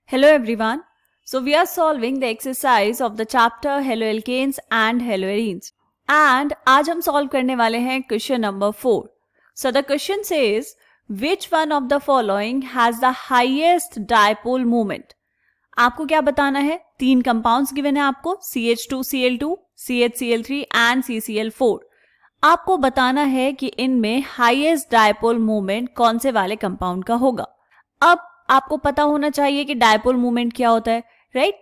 Hello everyone. So we are solving the exercise of the chapter haloalkanes and haloarenes. And आज हम solve करने वाले हैं question number 4. So the question says, which one of the following has the highest dipole moment? आपको क्या बताना है? 3 compounds given है आपको, CH2Cl2, CHCl3 and CCl4. आपको बताना है कि इनमें highest dipole moment कौन से वाले compound का होगा. अब आपको पता होना चाहिए कि डायपोल मूवमेंट क्या होता है, राइट?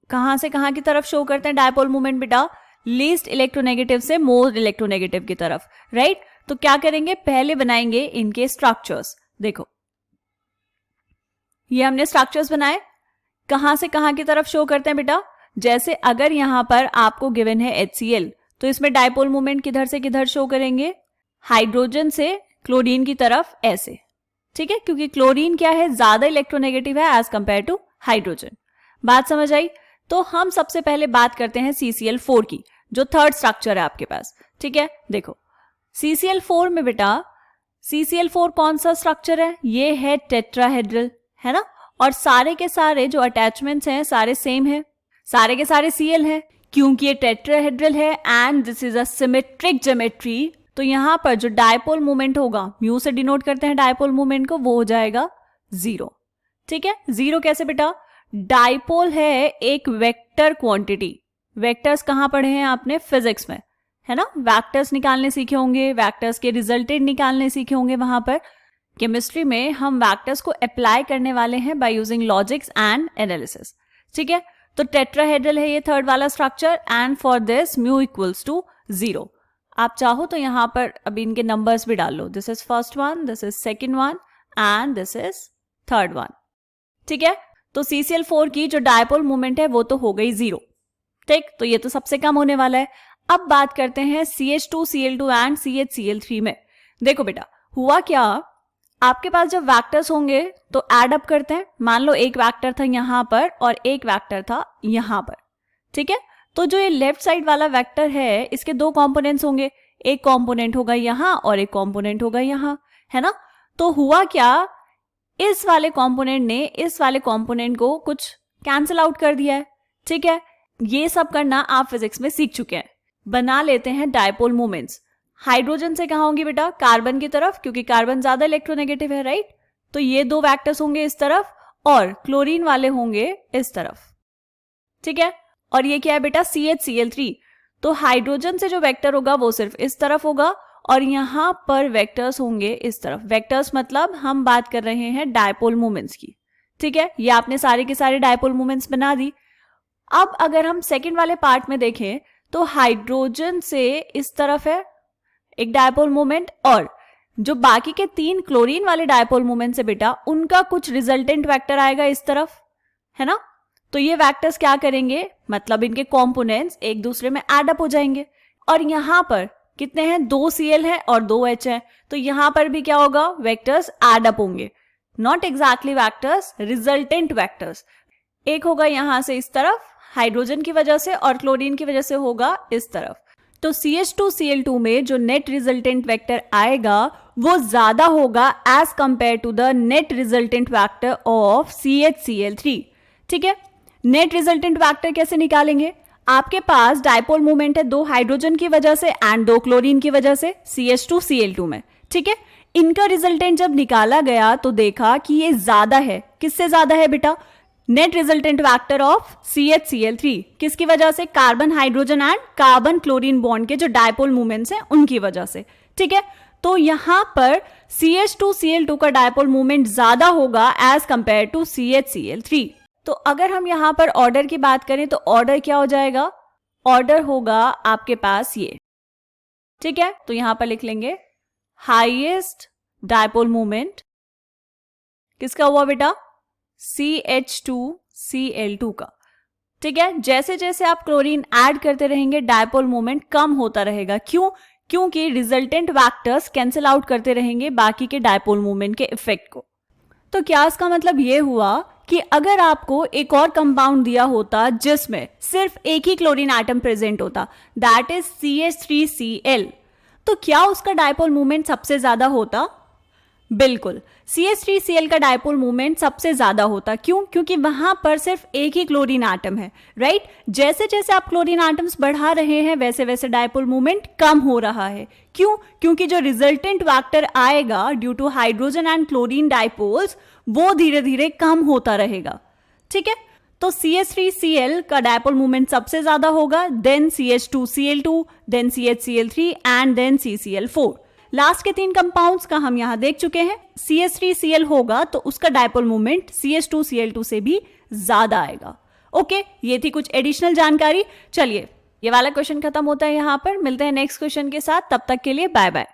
कहां से कहां की तरफ शो करते हैं डायपोल मूवमेंट बेटा? लीस्ट इलेक्ट्रोनेगेटिव से मोस्ट इलेक्ट्रोनेगेटिव की तरफ, राइट? तो क्या करेंगे, पहले बनाएंगे इनके स्ट्रक्चर्स. देखो ये हमने स्ट्रक्चर्स बनाए, कहां से कहां की तरफ शो करते हैं बेटा? जैसे अगर यहां पर आपको गिवन है HCl, तो इसमें डायपोल मूवमेंट किधर से किधर शो करेंगे? हाइड्रोजन से क्लोरीन की तरफ, ऐसे, ठीक है, क्योंकि क्लोरीन क्या है, ज्यादा इलेक्ट्रोनेगेटिव है एज कंपेयर टू हाइड्रोजन. बात समझ आई? तो हम सबसे पहले बात करते हैं CCl4 की, जो थर्ड स्ट्रक्चर है आपके पास, ठीक है. देखो CCl4 में बेटा, CCl4 कौन सा स्ट्रक्चर है? ये है टेट्राहेड्रल, है ना? और सारे के सारे जो अटैचमेंट्स हैं सारे सेम है, सारे के सारे Cl हैं, क्योंकि ये टेट्राहेड्रल है and this is a symmetric geometry. तो यहां पर जो डायपोल मोमेंट होगा, म्यू से डिनोट करते हैं डायपोल मोमेंट को, वो हो जाएगा 0. ठीक है, 0 कैसे बेटा? डायपोल है एक वेक्टर क्वांटिटी. वेक्टर्स कहां पढ़े हैं आपने? फिजिक्स में, है ना? वेक्टर्स निकालने सीखे होंगे, वेक्टर्स के रिजल्टेंट निकालने सीखे होंगे. वहां पर केमिस्ट्री में हम वेक्टर्स को अप्लाई करने वाले हैं by using logics and analysis. ठीक है, तो टेट्राहेड्रल है ये थर्ड वाला structure and for this mu equals to 0. आप चाहो तो यहां पर अभी इनके नंबर्स भी डाल लो. This is first one, this is second one and this is third one. ठीक है, तो CCl4 की जो डायपोल मूवमेंट है वो तो हो गई 0. ठीक, तो ये तो सबसे कम होने वाला है. अब बात करते हैं CH2Cl2 एंड CHCl3 में. देखो बेटा, हुआ क्या, आपके पास जब वेक्टर्स होंगे तो एड अप करते हैं. मान लो एक वेक्टर था यहां पर और एक वेक्टर था यहां पर. ठीक है, तो जो ये लेफ्ट साइड वाला वेक्टर है इसके 2 कंपोनेंट्स होंगे, एक कंपोनेंट होगा यहां और एक कंपोनेंट होगा यहां, है ना? तो हुआ क्या, इस वाले कंपोनेंट ने इस वाले कंपोनेंट को कुछ कैंसिल आउट कर दिया है. ठीक है, ये सब करना आप फिजिक्स में सीख चुके हैं. बना लेते हैं डायपोल मोमेंट्स. हाइड्रोजन से कहां होंगी बेटा? कार्बन की तरफ, क्योंकि कार्बन ज्यादा इलेक्ट्रोनेगेटिव है, राइट? तो ये 2 वेक्टर्स होंगे इस तरफ और क्लोरीन वाले होंगे इस तरफ. ठीक है, और ये क्या है बेटा? CHCl3. तो हाइड्रोजन से जो वेक्टर होगा वो सिर्फ इस तरफ होगा और यहां पर वेक्टर्स होंगे इस तरफ. वेक्टर्स मतलब हम बात कर रहे हैं डायपोल मोमेंट्स की. ठीक है, ये आपने सारे के सारे डायपोल मोमेंट्स बना दी. अब अगर हम सेकंड वाले पार्ट में देखें तो हाइड्रोजन से इस तरफ है एक डायपोल मोमेंट और जो बाकी के 3 क्लोरीन वाले डायपोल मोमेंट है बेटा, उनका कुछ रिजल्टेंट वेक्टर आएगा इस तरफ, है ना? तो ये वेक्टर्स क्या करेंगे, मतलब इनके कंपोनेंट्स एक दूसरे में एड अप हो जाएंगे. और यहां पर कितने हैं? 2 Cl है और 2 H है. तो यहां पर भी क्या होगा? वेक्टर्स एड अप होंगे. Not exactly vectors, resultant vectors. एक होगा यहां से इस तरफ हाइड्रोजन की वजह से और क्लोरीन की वजह से होगा इस तरफ. तो CH2Cl2 में जो नेट रिजल्टेंट वेक्टर आएगा वो ज्यादा होगा as compare to the net resultant vector of CHCl3. ठीक है, नेट रिजल्टेंट वेक्टर कैसे निकालेंगे? आपके पास डायपोल मूवमेंट है 2 हाइड्रोजन की वजह से एंड 2 क्लोरीन की वजह से CH2Cl2 में. ठीक है, इनका रिजल्टेंट जब निकाला गया तो देखा कि ये ज्यादा है. किससे ज्यादा है बेटा? Net resultant vector of CHCl3. किसकी वजह से? Carbon hydrogen and carbon chlorine bond के जो डायपोल मूवमेंट्स हैं उनकी वजह से. ठीक है, तो यहां पर CH2Cl2 का डायपोल मूवमेंट ज्यादा होगा एज कंपेयर टू CHCl3. तो अगर हम यहां पर ऑर्डर की बात करें तो ऑर्डर क्या हो जाएगा? ऑर्डर होगा आपके पास ये. ठीक है, तो यहां पर लिख लेंगे हाईएस्ट डायपोल मूवमेंट किसका हुआ बेटा? CH2Cl2 का. ठीक है, जैसे जैसे आप क्लोरीन ऐड करते रहेंगे डायपोल मूवमेंट कम होता रहेगा. क्यों? क्योंकि रिजल्टेंट वेक्टर्स कैंसिल आउट करते रहेंगे बाकी के डायपोल मूवमेंट के इफेक्ट को. तो क्या इसका मतलब ये हुआ कि अगर आपको एक और कंपाउंड दिया होता जिसमें सिर्फ एक ही क्लोरीन एटम प्रेजेंट होता, दैट इज CH3Cl, तो क्या उसका डायपोल मूवमेंट सबसे ज्यादा होता? बिल्कुल, CH3Cl का डायपोल मूवमेंट सबसे ज्यादा होता। क्यों? क्योंकि वहां पर सिर्फ एक ही क्लोरीन एटम है, राइट। जैसे जैसे आप क्लोरीन एटम्स बढ़ा रहे हैं वैसे वैसे डायपोल मूवमेंट कम हो रहा है। क्यों? क्योंकि जो रिजल्टेंट वेक्टर आएगा due to hydrogen and chlorine dipoles वो धीरे धीरे कम होता रहेगा। ठीक है, तो CH3Cl का डायपोल मूवमेंट सबसे ज्यादा होगा, then CH2Cl2, then CHCl3 and then CCl4। Last के 3 कंपाउंड्स का हम यहां देख चुके हैं। CH3Cl होगा तो उसका डायपोल मूवमेंट CH2Cl2 से भी ज्यादा आएगा। ओके, ये थी कुछ एडिशनल जानकारी। चलिए, ये वाला क्वेश्चन खत्म होता है यहां पर। मिलते हैं नेक्स्ट क्वेश्चन के साथ, तब तक के लिए बाय बाय।